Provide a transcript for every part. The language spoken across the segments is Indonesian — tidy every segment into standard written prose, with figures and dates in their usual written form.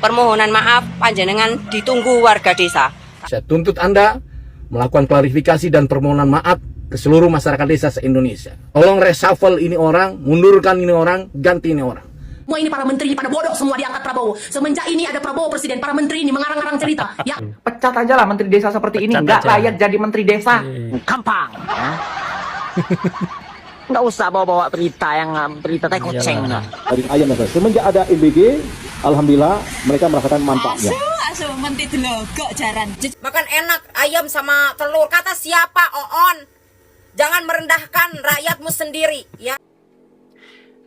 Permohonan maaf panjenengan ditunggu warga desa. Saya tuntut Anda melakukan klarifikasi dan permohonan maaf ke seluruh masyarakat desa se-Indonesia. Tolong reshuffle ini orang, mundurkan ini orang, ganti ini orang. Semua ini para menteri pada bodoh semua diangkat Prabowo. Semenjak ini ada Prabowo presiden, para menteri ini mengarang-arang cerita. Ya, Pecat aja lah menteri desa seperti ini. Nggak layak jadi menteri desa. Gampang. Ya. Nggak usah bawa-bawa berita yang berita teh kucing. Daging ayam dan semenjak ada MBG, alhamdulillah mereka merasakan manfaatnya. Makan enak ayam sama telur. Kata siapa, Oon? Jangan merendahkan rakyatmu sendiri, ya.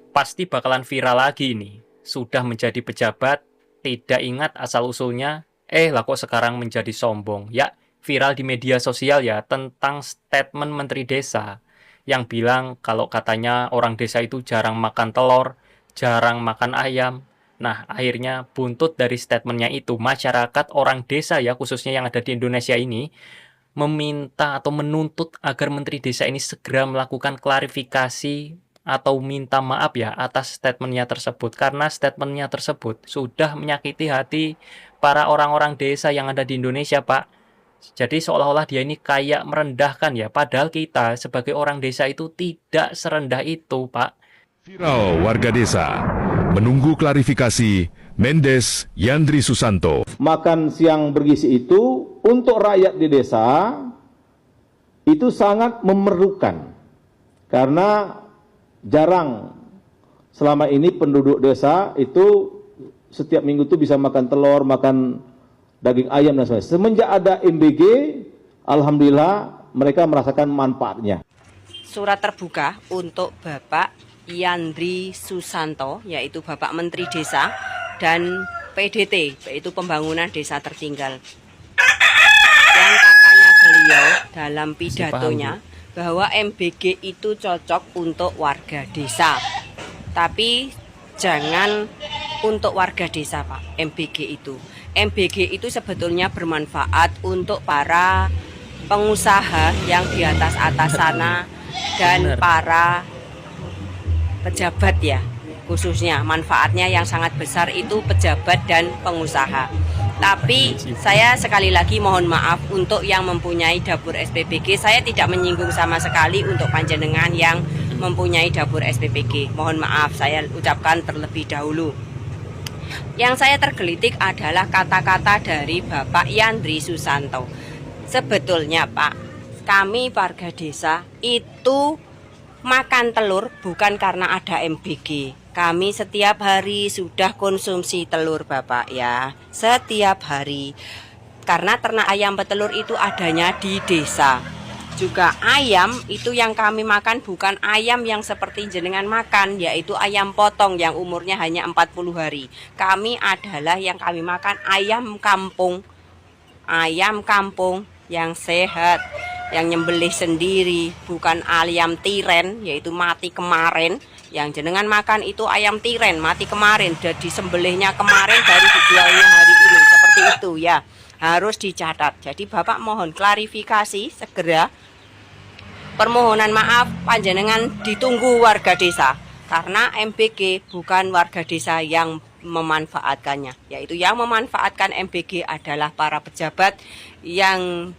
Pasti bakalan viral lagi ini. Sudah menjadi pejabat, tidak ingat asal-usulnya, lah kok sekarang menjadi sombong. Ya, viral di media sosial ya, tentang statement Menteri Desa yang bilang kalau katanya orang desa itu jarang makan telur, jarang makan ayam. Nah, akhirnya buntut dari statementnya itu, masyarakat orang desa ya, khususnya yang ada di Indonesia ini, meminta atau menuntut agar Menteri Desa ini segera melakukan klarifikasi atau minta maaf ya atas statementnya tersebut. Karena statementnya tersebut sudah menyakiti hati para orang-orang desa yang ada di Indonesia, Pak. Jadi seolah-olah dia ini kayak merendahkan ya, padahal kita sebagai orang desa itu tidak serendah itu, Pak. Viral warga desa menunggu klarifikasi Mendes Yandri Susanto. Makan siang bergizi itu untuk rakyat di desa itu sangat memerlukan. Karena jarang selama ini penduduk desa itu setiap minggu itu bisa makan telur, makan daging ayam dan sebagainya. Semenjak ada MBG, alhamdulillah mereka merasakan manfaatnya. Surat terbuka untuk Bapak Yandri Susanto, yaitu Bapak Menteri Desa, dan PDT, yaitu Pembangunan Desa Tertinggal. Yang katanya beliau dalam pidatonya bahwa MBG itu cocok untuk warga desa. Tapi jangan untuk warga desa, Pak, MBG itu. MBG itu sebetulnya bermanfaat untuk para pengusaha yang di atas sana dan para pejabat ya, khususnya manfaatnya yang sangat besar itu pejabat dan pengusaha. Tapi saya sekali lagi mohon maaf untuk yang mempunyai dapur SPBG. Saya tidak menyinggung sama sekali untuk panjenengan yang mempunyai dapur SPBG. Mohon maaf, saya ucapkan terlebih dahulu. Yang saya tergelitik adalah kata-kata dari Bapak Yandri Susanto. Sebetulnya Pak, kami warga desa itu makan telur bukan karena ada MBG. Kami setiap hari sudah konsumsi telur Bapak ya, setiap hari. Karena ternak ayam petelur itu adanya di desa. Juga ayam itu yang kami makan bukan ayam yang seperti jenengan makan, yaitu ayam potong yang umurnya hanya 40 hari. Kami adalah yang kami makan ayam kampung. Ayam kampung yang sehat, yang nyembelih sendiri, bukan ayam tiren, yaitu mati kemarin. Yang jenengan makan itu ayam tiren, mati kemarin, jadi sembelihnya kemarin baru dijualnya hari ini. Seperti itu ya, harus dicatat. Jadi Bapak mohon klarifikasi segera. Permohonan maaf panjenengan ditunggu warga desa, karena MBG bukan warga desa yang memanfaatkannya, yaitu yang memanfaatkan MBG adalah para pejabat yang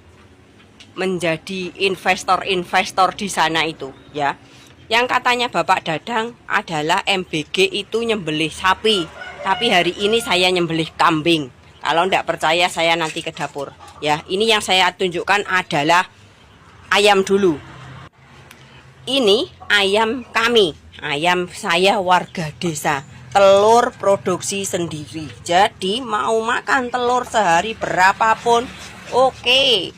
menjadi investor-investor di sana itu ya. Yang katanya Bapak Dadang adalah MBG itu nyembelih sapi, tapi hari ini saya nyembelih kambing. Kalau tidak percaya saya nanti ke dapur ya. Ini yang saya tunjukkan adalah ayam dulu. Ini ayam kami, ayam saya warga desa, telur produksi sendiri. Jadi mau makan telur sehari berapapun oke.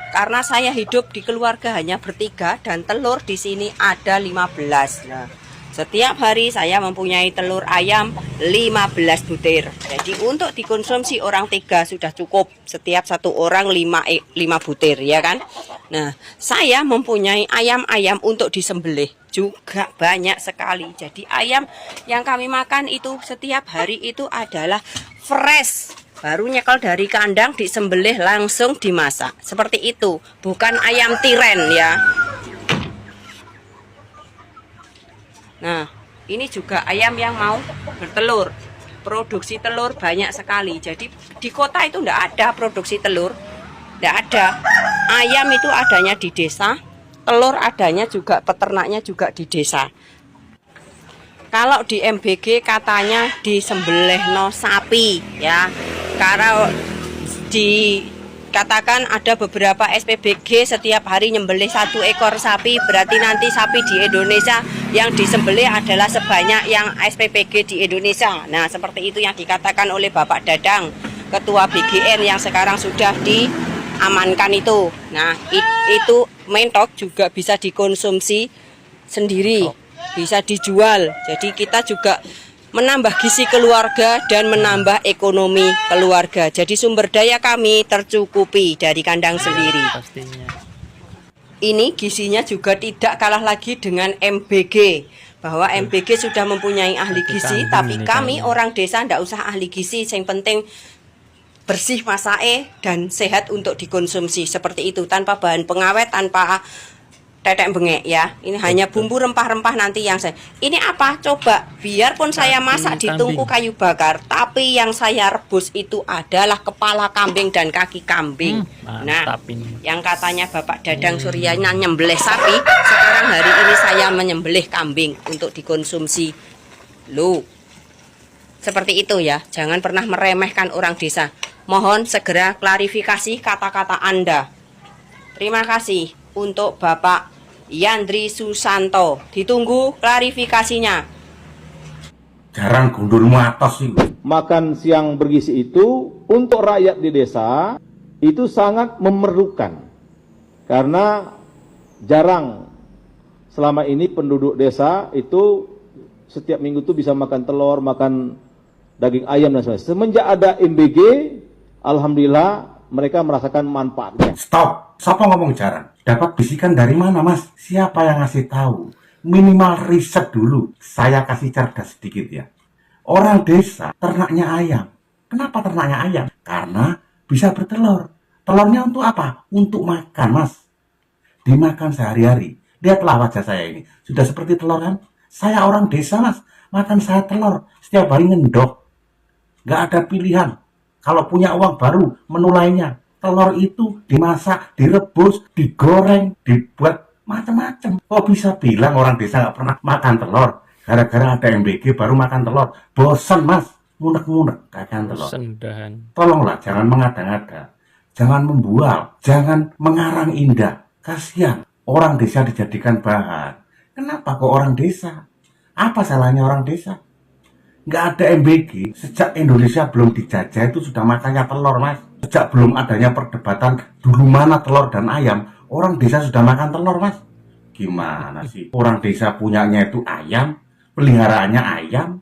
Karena saya hidup di keluarga hanya bertiga dan telur di sini ada 15. Nah, setiap hari saya mempunyai telur ayam 15 butir. Jadi untuk dikonsumsi orang 3 sudah cukup. Setiap satu orang 5 butir ya kan. Nah, saya mempunyai ayam-ayam untuk disembelih juga banyak sekali. Jadi ayam yang kami makan itu setiap hari itu adalah fresh. Baru nyekel dari kandang disembelih langsung dimasak. Seperti itu, bukan ayam tiren ya. Nah, ini juga ayam yang mau bertelur. produksi telur banyak sekali. Jadi di kota itu enggak ada produksi telur, enggak ada. Ayam itu adanya di desa, telur adanya juga, peternaknya juga di desa. Kalau di MBG katanya disembelihno sapi ya. Karena dikatakan ada beberapa SPBG setiap hari nyembelih 1 ekor sapi, berarti nanti sapi di Indonesia yang disembelih adalah sebanyak yang SPBG di Indonesia. Nah, seperti itu yang dikatakan oleh Bapak Dadang, Ketua BGN yang sekarang sudah diamankan itu. Nah, itu mentok juga bisa dikonsumsi sendiri, bisa dijual. Jadi kita juga menambah gizi keluarga dan menambah ekonomi keluarga. Jadi sumber daya kami tercukupi dari kandang sendiri. Pastinya. Ini gizinya juga tidak kalah lagi dengan MBG. Bahwa MBG sudah mempunyai ahli gizi, tapi kami orang desa tidak usah ahli gizi. Yang penting bersih, masae, dan sehat untuk dikonsumsi. Seperti itu, tanpa bahan pengawet, tanpa tetek bengek ya. Ini hanya bumbu rempah-rempah nanti yang saya. Ini apa? Coba, biarpun saya masak di tungku kayu bakar, tapi yang saya rebus itu adalah kepala kambing dan kaki kambing. Nah, yang katanya Bapak Dadang Suryana nyembelih sapi, sekarang hari ini saya menyembelih kambing untuk dikonsumsi. Loh. Seperti itu ya. Jangan pernah meremehkan orang desa. Mohon segera klarifikasi kata-kata Anda. Terima kasih untuk Bapak Yandri Susanto. Ditunggu klarifikasinya. Jarang gundulmu atas sih. Makan siang bergizi itu untuk rakyat di desa itu sangat memerlukan. Karena jarang selama ini penduduk desa itu setiap minggu tuh bisa makan telur, makan daging ayam dan sebagainya. Semenjak ada MBG, alhamdulillah mereka merasakan manfaatnya. Stop. Siapa ngomong jarang? Dapat bisikan dari mana, Mas? Siapa yang ngasih tahu? Minimal riset dulu. Saya kasih cerdas sedikit ya. Orang desa ternaknya ayam. Kenapa ternaknya ayam? Karena bisa bertelur. Telurnya untuk apa? Untuk makan, Mas. Dimakan sehari-hari. Lihatlah wajah saya ini. Sudah seperti telur kan? Saya orang desa, Mas. Makan saya telur. Setiap hari ngendok. Nggak ada pilihan. Kalau punya uang baru, menu lainnya. Telur itu dimasak, direbus, digoreng, dibuat macam-macam. Kok bisa bilang orang desa nggak pernah makan telur? Gara-gara ada MBG baru makan telur. Bosan, Mas. Munek-munek makan telur. Tolonglah, jangan mengada-ngada. Jangan membual. Jangan mengarang indah. Kasihan. Orang desa dijadikan bahan. Kenapa kok orang desa? Apa salahnya orang desa? Nggak ada MBG. Sejak Indonesia belum dijajah itu sudah makannya telur, Mas. Sejak belum adanya perdebatan dulu mana telur dan ayam, orang desa sudah makan telur, Mas. Gimana sih? Orang desa punyanya itu ayam, peliharaannya ayam,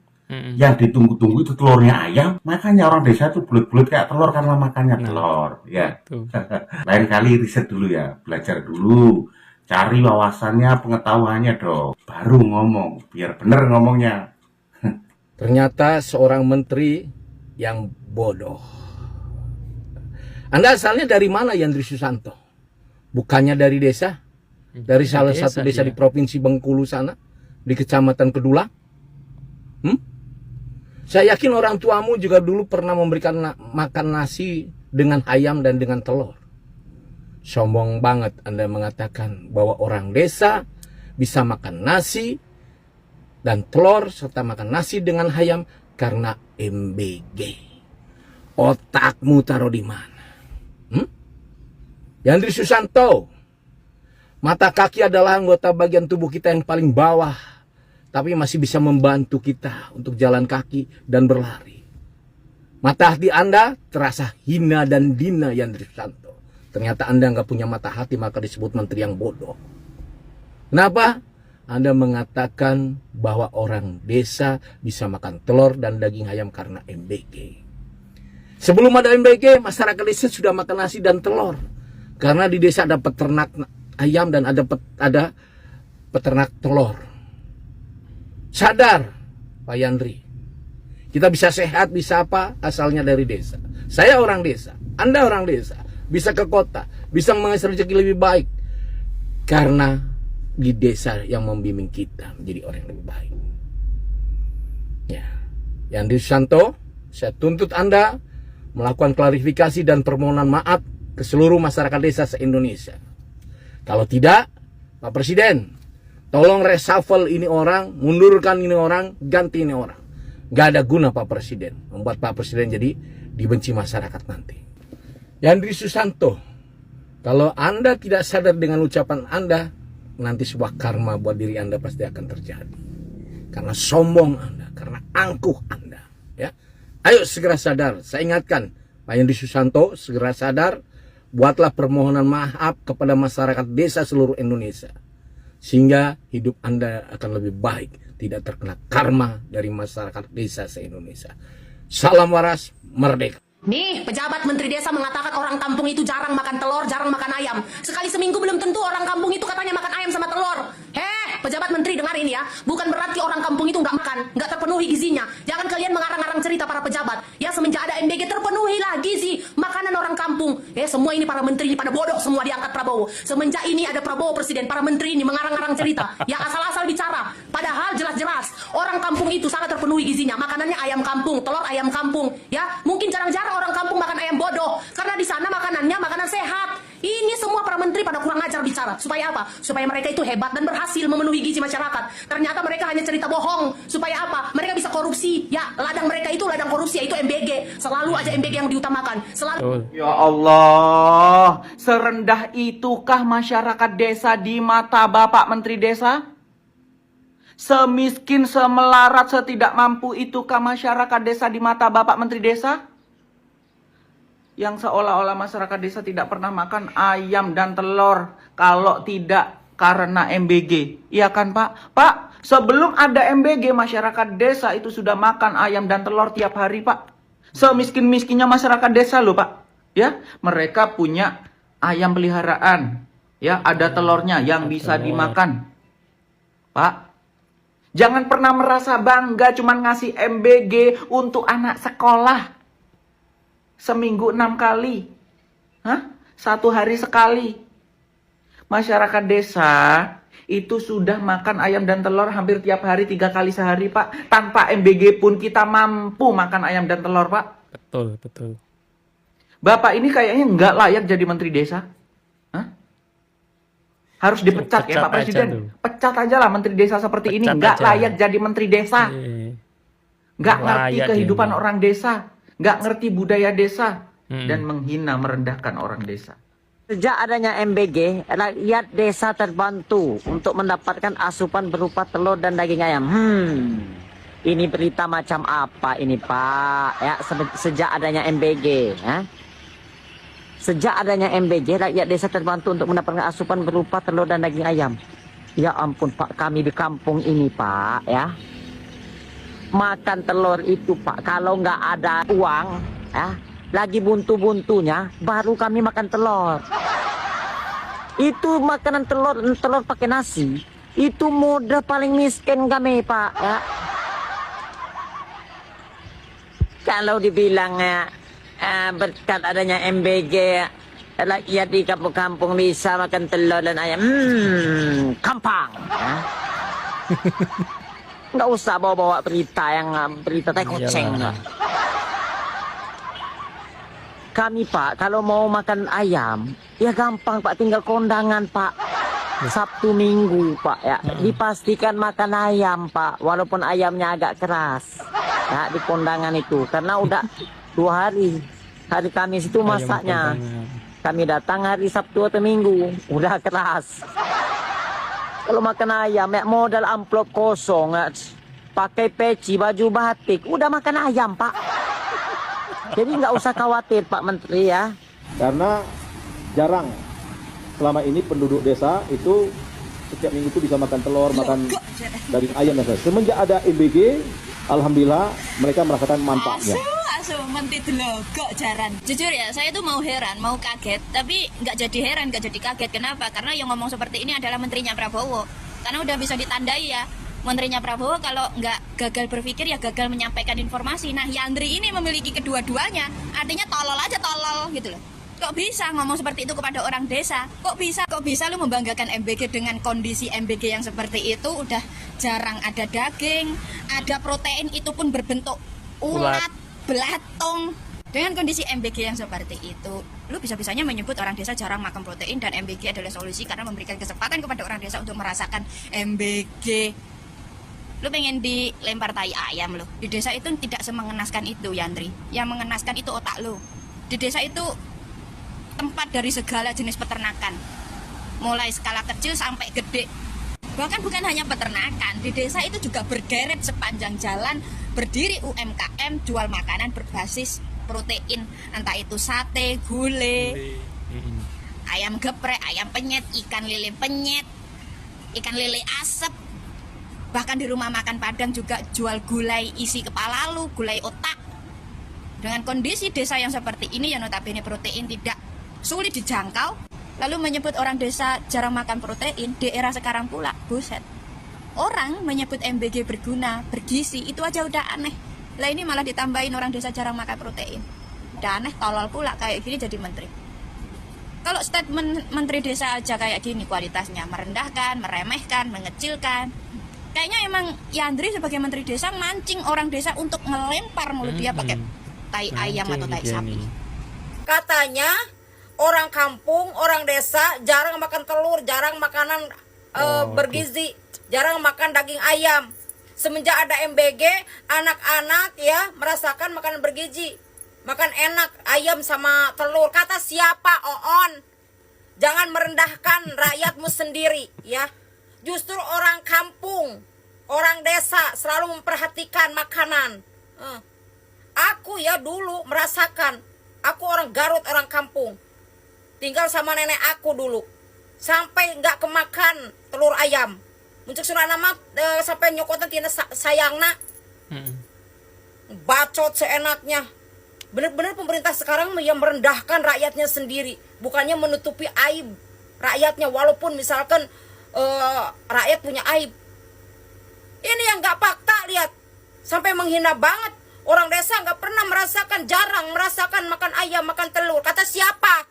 yang ditunggu-tunggu itu telurnya ayam. Makanya orang desa itu bulet-bulet kayak telur karena makannya telur. Ya. Lain kali riset dulu ya, belajar dulu, cari wawasannya, pengetahuannya dong, baru ngomong, biar bener ngomongnya. Ternyata seorang menteri yang bodoh. Anda asalnya dari mana, Yandri Susanto? Bukannya dari desa? Dari salah satu desa di Provinsi Bengkulu sana? Di Kecamatan Kedulang? Saya yakin orang tuamu juga dulu pernah memberikan makan nasi dengan ayam dan dengan telur. Sombong banget Anda mengatakan bahwa orang desa bisa makan nasi dan telur serta makan nasi dengan ayam karena MBG. Otakmu taruh di mana? Yandri Susanto, mata kaki adalah anggota bagian tubuh kita yang paling bawah, tapi masih bisa membantu kita untuk jalan kaki dan berlari. Mata hati Anda terasa hina dan dina, Yandri Susanto. Ternyata Anda nggak punya mata hati, maka disebut menteri yang bodoh. Kenapa? Anda mengatakan bahwa orang desa bisa makan telur dan daging ayam karena MBG. Sebelum ada MBG, masyarakat desa sudah makan nasi dan telur. Karena di desa ada peternak ayam dan ada peternak telur. Sadar, Pak Yandri. Kita bisa sehat, bisa apa, asalnya dari desa. Saya orang desa, Anda orang desa. Bisa ke kota, bisa menghasilkan rezeki lebih baik. Karena di desa yang membimbing kita menjadi orang yang lebih baik. Ya. Yandri Susanto, saya tuntut Anda melakukan klarifikasi dan permohonan maaf ke seluruh masyarakat desa se-Indonesia. Kalau tidak, Pak Presiden, tolong reshuffle ini orang, mundurkan ini orang, ganti ini orang. Gak ada guna Pak Presiden, membuat Pak Presiden jadi dibenci masyarakat nanti. Yandri Susanto, kalau Anda tidak sadar dengan ucapan Anda, nanti sebuah karma buat diri Anda pasti akan terjadi. Karena sombong Anda, karena angkuh Anda. Ya, ayo segera sadar. Saya ingatkan, Pak Yandri Susanto, segera sadar. Buatlah permohonan maaf kepada masyarakat desa seluruh Indonesia. Sehingga hidup Anda akan lebih baik. Tidak terkena karma dari masyarakat desa se-Indonesia. Salam waras, merdeka. Nih, pejabat menteri desa mengatakan orang kampung itu jarang makan telur, jarang makan ayam. Sekali seminggu belum tentu orang kampung itu katanya makan ayam sama telur. Pejabat menteri dengar ini ya. Bukan berarti orang kampung itu nggak makan, nggak terpenuhi gizinya. Jangan kalian mengarang-arang cerita para pejabat. Ya, semenjak ada MBG terpenuhi lah gizi makanan orang kampung. Semua ini para menteri ini pada bodoh semua diangkat Prabowo. Semenjak ini ada Prabowo presiden, para menteri ini mengarang-arang cerita. Ya, asal-asal bicara. Padahal jelas-jelas orang kampung itu sangat terpenuhi gizinya. Makanannya ayam kampung, telur ayam kampung. Ya, mungkin jarang-jarang orang kampung makan ayam bodoh karena di sana makanannya makanan sehat. Ini semua para menteri pada kurang ajar bicara. Supaya apa? Supaya mereka itu hebat dan berhasil memenuhi gizi masyarakat. Ternyata mereka hanya cerita bohong. Supaya apa? Mereka bisa korupsi. Ya, ladang mereka itu ladang korupsi, yaitu MBG. Selalu aja MBG yang diutamakan. Selalu. Ya Allah, serendah itukah masyarakat desa di mata Bapak Menteri Desa? Semiskin, semelarat, setidak mampu itukah masyarakat desa di mata Bapak Menteri Desa? Yang seolah-olah masyarakat desa tidak pernah makan ayam dan telur kalau tidak karena MBG. Iya kan Pak? Pak, sebelum ada MBG masyarakat desa itu sudah makan ayam dan telur tiap hari Pak. Semiskin-miskinnya masyarakat desa loh Pak. Ya, mereka punya ayam peliharaan. Ya, ada telurnya yang bisa dimakan. Pak, jangan pernah merasa bangga cuman ngasih MBG untuk anak sekolah. Seminggu 6 kali. 1 hari sekali. Masyarakat desa itu sudah makan ayam dan telur hampir tiap hari 3 kali sehari Pak. Tanpa MBG pun kita mampu makan ayam dan telur Pak. Betul, betul. Bapak ini kayaknya nggak layak jadi menteri desa. Harus dipecat ya Pak Presiden. Pecat aja lah menteri desa seperti ini. Nggak layak jadi menteri desa. Nggak ngerti kehidupan orang desa. Nggak ngerti budaya desa. Dan menghina, merendahkan orang desa. Sejak adanya MBG, rakyat desa terbantu untuk mendapatkan asupan berupa telur dan daging ayam. Ini berita macam apa ini Pak? Ya, sejak adanya MBG, ya. Sejak adanya MBG, rakyat desa terbantu untuk mendapatkan asupan berupa telur dan daging ayam. Ya ampun Pak, kami di kampung ini Pak, ya. Makan telur itu Pak, kalau nggak ada uang, ya, lagi buntu-buntunya, baru kami makan telur. Itu makanan telur pakai nasi, itu mode paling miskin kami Pak, ya. Kalau dibilangnya berkat adanya MBG, rakyat di kampung-kampung bisa makan telur dan ayam, gampang, ya. Nggak usah bawa-bawa berita tai kucing. Kami Pak, kalau mau makan ayam, ya gampang Pak, tinggal kondangan Pak. Sabtu Minggu Pak, ya. Dipastikan makan ayam Pak, walaupun ayamnya agak keras. Ya, di kondangan itu, karena udah 2 hari. Hari Kamis itu masaknya. Kami datang hari Sabtu atau Minggu, udah keras. Kalau makan ayam, ya modal amplop kosong, ya, pakai peci, baju batik, udah makan ayam Pak. Jadi nggak usah khawatir Pak Menteri ya. Karena jarang selama ini penduduk desa itu setiap minggu itu bisa makan telur, makan daging ayam dan sebagainya. Semenjak ada MBG, alhamdulillah mereka merasakan manfaatnya. Menti delogok jaran. Jujur ya, saya tuh mau heran, mau kaget, tapi nggak jadi heran, nggak jadi kaget. Kenapa? Karena yang ngomong seperti ini adalah menterinya Prabowo. Karena udah bisa ditandai ya, menterinya Prabowo kalau nggak gagal berpikir ya gagal menyampaikan informasi. Nah, Yandri ini memiliki kedua-duanya, artinya tolol aja tolol gitu loh. Kok bisa ngomong seperti itu kepada orang desa? Kok bisa lu membanggakan MBG dengan kondisi MBG yang seperti itu? Udah jarang ada daging, ada protein itu pun berbentuk ulat, belatung. Dengan kondisi MBG yang seperti itu, lu bisa-bisanya menyebut orang desa jarang makan protein dan MBG adalah solusi karena memberikan kesempatan kepada orang desa untuk merasakan MBG. Lu pengen dilempar tai ayam lu. Di desa itu tidak semengenaskan itu, Yandri. Yang mengenaskan itu otak lu. Di desa itu tempat dari segala jenis peternakan. Mulai skala kecil sampai gede. Bahkan bukan hanya peternakan, di desa itu juga berderet sepanjang jalan berdiri UMKM jual makanan berbasis protein, entah itu sate, gulai, ayam geprek, ayam penyet, ikan lele penyet, ikan lele asap. Bahkan di rumah makan Padang juga jual gulai isi kepala lu, gulai otak. Dengan kondisi desa yang seperti ini yang notabene protein tidak sulit dijangkau, lalu menyebut orang desa jarang makan protein di era sekarang pula, buset. Orang menyebut MBG berguna, bergizi, itu aja udah aneh. Lah ini malah ditambahin orang desa jarang makan protein. Udah aneh, tolol pula kayak gini jadi menteri. Kalau statement menteri desa aja kayak gini kualitasnya merendahkan, meremehkan, mengecilkan. Kayaknya emang Yandri sebagai menteri desa mancing orang desa untuk ngelempar mulut dia pakai tai ayam atau tai sapi. Katanya orang kampung, orang desa jarang makan telur, jarang makanan bergizi, jarang makan daging ayam. Semenjak ada MBG, anak-anak ya merasakan makanan bergizi, makan enak ayam sama telur. Kata siapa, Oon? Jangan merendahkan rakyatmu sendiri ya. Justru orang kampung, orang desa selalu memperhatikan makanan. Aku ya dulu merasakan, aku orang Garut, orang kampung. Tinggal sama nenek aku dulu. Sampai nggak kemakan telur ayam. Muncul surah nama sampai nyokotan tina sayangna. Bacot seenaknya. Benar-benar pemerintah sekarang yang merendahkan rakyatnya sendiri. Bukannya menutupi aib rakyatnya. Walaupun misalkan rakyat punya aib. Ini yang nggak fakta, lihat. Sampai menghina banget. Orang desa nggak pernah merasakan, jarang merasakan makan ayam, makan telur. Kata siapa?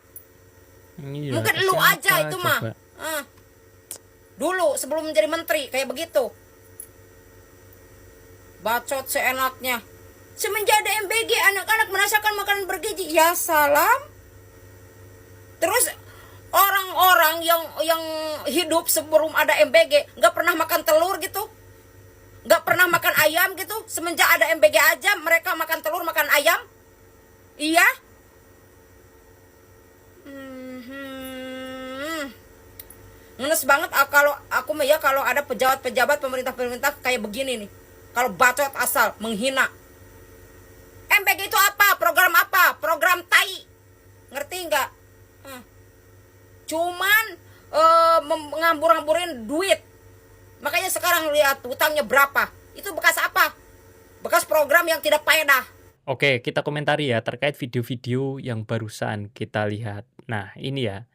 Iya, Mungkin lu aja itu mah. Dulu sebelum menjadi menteri kayak begitu. Bacot seenaknya. Semenjak ada MBG anak-anak merasakan makanan bergizi. Ya salam. Terus orang-orang yang hidup sebelum ada MBG nggak pernah makan telur gitu, nggak pernah makan ayam gitu. Semenjak ada MBG aja mereka makan telur, makan ayam. Iya. Ngenes banget kalau aku mah ya kalau ada pejabat-pejabat pemerintah kayak begini nih. Kalau bacot asal menghina. MBG itu apa? Program apa? Program tai. Ngerti nggak? Cuman ngambur-ngamburin duit. Makanya sekarang lihat utangnya berapa. Itu bekas apa? Bekas program yang tidak faedah. Oke, kita komentari ya terkait video-video yang barusan kita lihat. Nah, ini ya.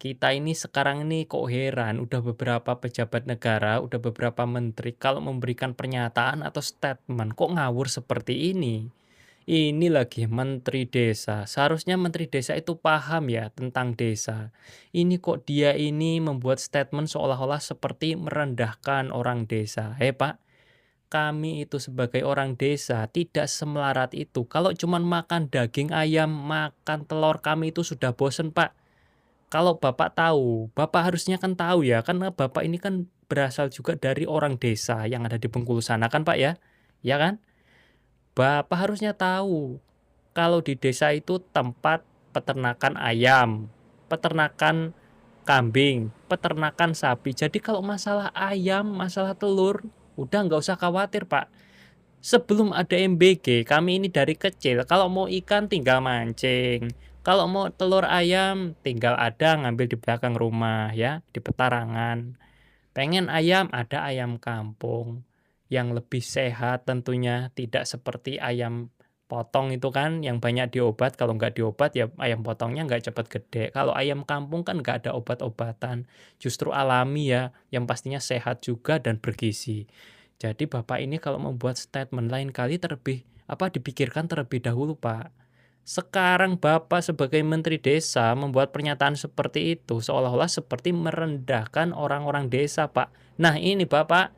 Kita ini sekarang ini kok heran, udah beberapa pejabat negara, udah beberapa menteri kalau memberikan pernyataan atau statement kok ngawur seperti ini. Ini lagi menteri desa. Seharusnya menteri desa itu paham ya tentang desa. Ini kok dia ini membuat statement seolah-olah seperti merendahkan orang desa. Pak, kami itu sebagai orang desa tidak semelarat itu. Kalau cuma makan daging ayam, makan telur, kami itu sudah bosen, Pak. Kalau Bapak tahu, Bapak harusnya kan tahu ya, karena Bapak ini kan berasal juga dari orang desa yang ada di Bengkulu sana kan Pak ya? Ya kan? Bapak harusnya tahu, kalau di desa itu tempat peternakan ayam, peternakan kambing, peternakan sapi. Jadi kalau masalah ayam, masalah telur, udah nggak usah khawatir Pak. Sebelum ada MBG, kami ini dari kecil, kalau mau ikan tinggal mancing. Kalau mau telur ayam, tinggal ada ngambil di belakang rumah ya, di petarangan. Pengen ayam, ada ayam kampung. Yang lebih sehat tentunya, tidak seperti ayam potong itu kan, yang banyak diobat. Kalau nggak diobat ya ayam potongnya nggak cepat gede. Kalau ayam kampung kan nggak ada obat-obatan. Justru alami ya, yang pastinya sehat juga dan bergizi. Jadi Bapak ini kalau membuat statement lain kali dipikirkan terlebih dahulu Pak. Sekarang Bapak sebagai Menteri Desa membuat pernyataan seperti itu seolah-olah seperti merendahkan orang-orang desa Pak. Nah ini Bapak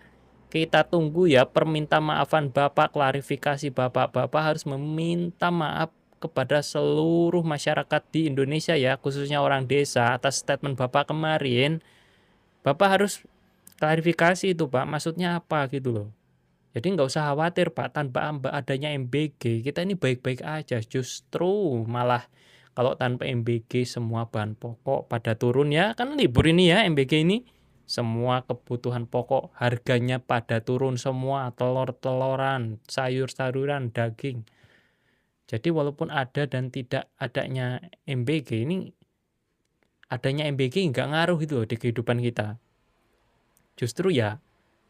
Kita tunggu ya perminta maafan Bapak, klarifikasi Bapak harus meminta maaf kepada seluruh masyarakat di Indonesia ya, khususnya orang desa atas statement Bapak kemarin. Bapak harus klarifikasi itu Pak, maksudnya apa gitu loh. Jadi nggak usah khawatir Pak, tanpa adanya MBG kita ini baik-baik aja. Justru malah kalau tanpa MBG semua bahan pokok pada turun ya, kan libur ini ya MBG ini. Semua kebutuhan pokok harganya pada turun semua, telur-teloran, sayur-sayuran, daging. Jadi walaupun ada dan tidak adanya MBG ini, adanya MBG nggak ngaruh gitu loh di kehidupan kita. Justru ya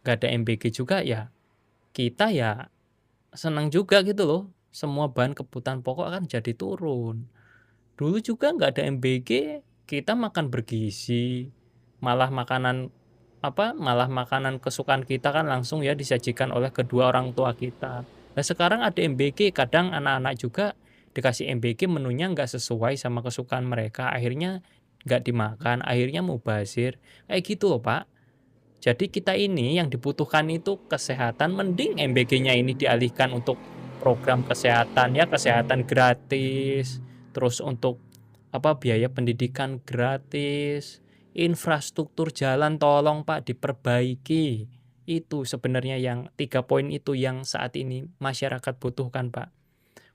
nggak ada MBG juga ya kita ya senang juga gitu loh. Semua bahan kebutuhan pokok kan jadi turun. Dulu juga nggak ada MBG, kita makan bergizi, malah makanan kesukaan kita kan langsung ya disajikan oleh kedua orang tua kita. Nah sekarang ada MBG, kadang anak-anak juga dikasih MBG menunya nggak sesuai sama kesukaan mereka, akhirnya nggak dimakan, akhirnya mubazir, kayak gitu loh Pak. Jadi kita ini yang dibutuhkan itu kesehatan, mending MBG-nya ini dialihkan untuk program kesehatan ya, kesehatan gratis, terus untuk biaya pendidikan gratis, infrastruktur jalan tolong Pak diperbaiki. Itu sebenarnya yang 3 poin itu yang saat ini masyarakat butuhkan Pak.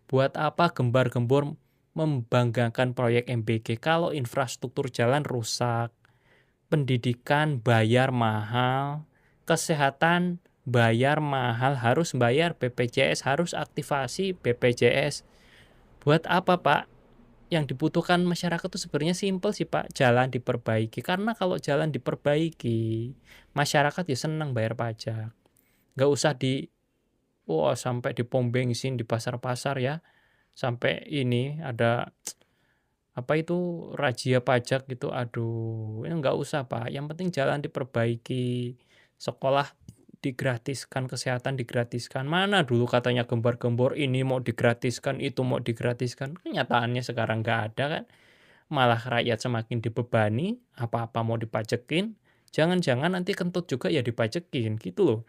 Buat apa gembar-gembor membanggakan proyek MBG kalau infrastruktur jalan rusak, pendidikan bayar mahal, kesehatan bayar mahal, harus bayar BPJS, harus aktivasi BPJS. Buat apa Pak? Yang dibutuhkan masyarakat itu sebenarnya simpel sih Pak, jalan diperbaiki. Karena kalau jalan diperbaiki, masyarakat ya senang bayar pajak. Nggak usah sampai di pom bensin, di pasar-pasar ya. Sampai ini ada razia pajak gitu, aduh ini nggak usah Pak, yang penting jalan diperbaiki, sekolah digratiskan, kesehatan digratiskan. Mana dulu katanya gembar-gembor ini mau digratiskan, itu mau digratiskan, kenyataannya sekarang nggak ada kan, malah rakyat semakin dibebani, apa-apa mau dipajekin, jangan-jangan nanti kentut juga ya dipajekin gitu loh.